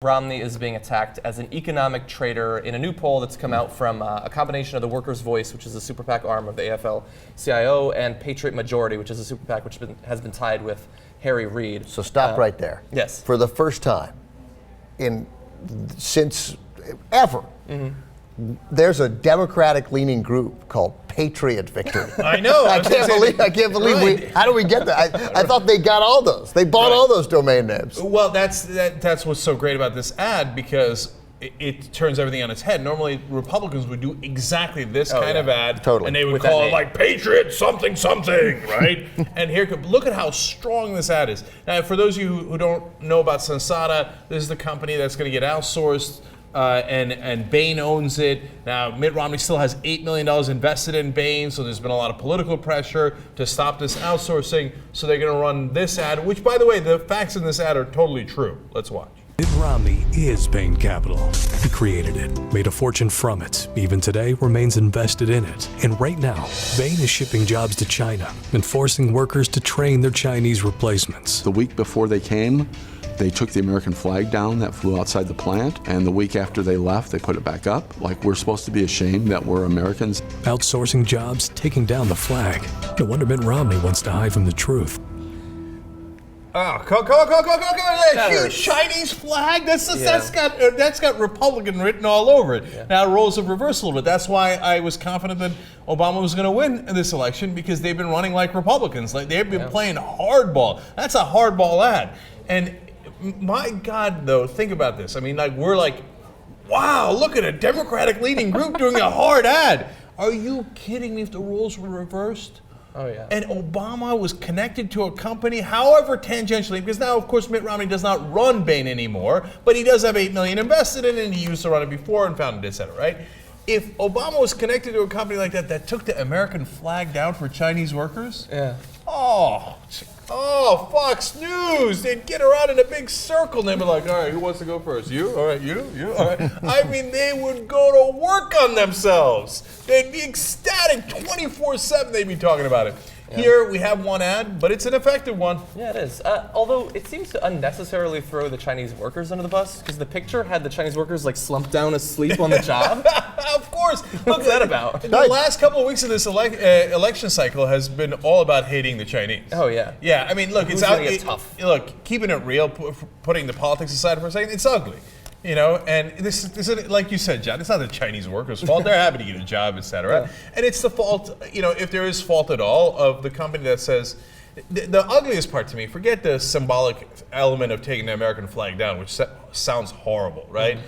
Romney is being attacked as an economic traitor in a new poll that's come out from a combination of the Workers' Voice, which is a super PAC arm of the AFL-CIO, and Patriot Majority, which is a super PAC which has been tied with Reid. So stop right there. Yes. For the first time since ever, there's a Democratic-leaning group called Patriot Victory. I know. I can't believe how do we get that? I thought they got all those. They bought all those domain names. Well, that's what's so great about this ad, because it turns everything on its head. Normally, Republicans would do exactly this kind of ad, and they would call it like Patriot something something, right? And look at how strong this ad is. Now, for those of you who don't know about Sensata, this is the company that's going to get outsourced. And Bain owns it. Now, Mitt Romney still has $8 million invested in Bain, so there's been a lot of political pressure to stop this outsourcing. So they're going to run this ad, which, by the way, the facts in this ad are totally true. Let's watch. Mitt Romney is Bain Capital. He created it, made a fortune from it, even today remains invested in it. And right now, Bain is shipping jobs to China and forcing workers to train their Chinese replacements. The week before they came, they took the American flag down that flew outside the plant, and the week after they left, they put it back up. Like, we're supposed to be ashamed that we're Americans. Outsourcing jobs, taking down the flag. No wonder Mitt Romney wants to hide from the truth. Oh, come on. That huge Chinese flag, that's got Republican written all over it. Yeah. Now, roles have reversed a little bit. That's why I was confident that Obama was going to win this election, because they've been running like Republicans. Like, they've been playing hardball. That's a hardball ad. And my God, though, think about this. I mean, like, we're like, wow, look at a Democratic-leaning group doing a hard ad. Are you kidding me if the roles were reversed? Oh, yeah. And Obama was connected to a company, however tangentially, because now, of course, Mitt Romney does not run Bain anymore, but he does have $8 million invested in it, and he used to run it before and founded it, et cetera, right? If Obama was connected to a company like that took the American flag down for Chinese workers, Oh, Fox News, they'd get around in a big circle and they'd be like, all right, who wants to go first? You? All right, you? All right. I mean, they would go to work on themselves. They'd be ecstatic 24/7, they'd be talking about it. Yeah. Here we have one ad, but it's an effective one. Yeah, it is. Although it seems to unnecessarily throw the Chinese workers under the bus, because the picture had the Chinese workers like slumped down asleep on the job. Of course. What's that about? The last couple of weeks of this election cycle has been all about hating the Chinese. Oh yeah. Yeah, I mean, look, it's tough. Look, keeping it real, putting the politics aside for a second, it's ugly. You know, and this is, like you said, John, it's not the Chinese workers' fault. They're happy to get a job, et cetera. Yeah. And it's the fault, you know, if there is fault at all, of the company that says, the ugliest part to me, forget the symbolic element of taking the American flag down, which sounds horrible, right?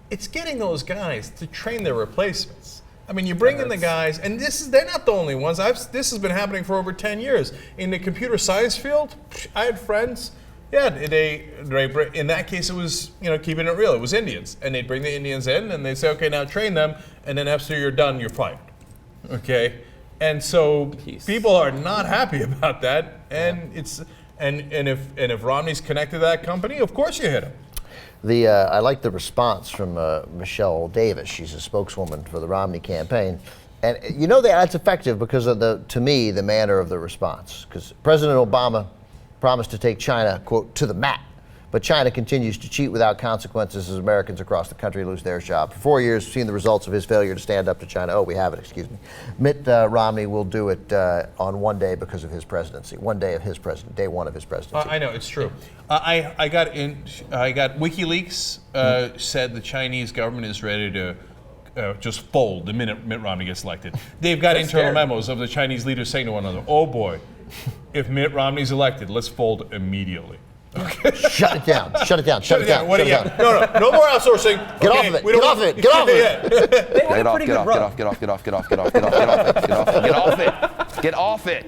It's getting those guys to train their replacements. I mean, you bring in the guys, and they're not the only ones. This has been happening for over 10 years. In the computer science field, I had friends. Yeah, in that case, it was, you know, keeping it real. It was Indians, and they'd bring the Indians in, and they'd say, okay, now train them, and then after you're done, you're fired. Okay, and so people are not happy about that, and if Romney's connected to that company, of course you hit him. I like the response from Michelle Davis. She's a spokeswoman for the Romney campaign. And you know that's effective because of to me, the manner of the response. Because President Obama promised to take China, quote, to the mat. But China continues to cheat without consequences as Americans across the country lose their job. For 4 years, we've seen the results of his failure to stand up to China. Oh, we have it, excuse me. Mitt Romney will do it on one day because of his presidency. One day of his presidency, day one of his presidency. I know, it's true. I got WikiLeaks said the Chinese government is ready to just fold the minute Mitt Romney gets elected. They've got internal memos of the Chinese leaders saying to one another, oh boy, if Mitt Romney's elected, let's fold immediately. Okay. Shut it down. Shut it down. Shut it down. No more outsourcing. Get off of it. Get off it. Get off it. They had a pretty good run. Get off it.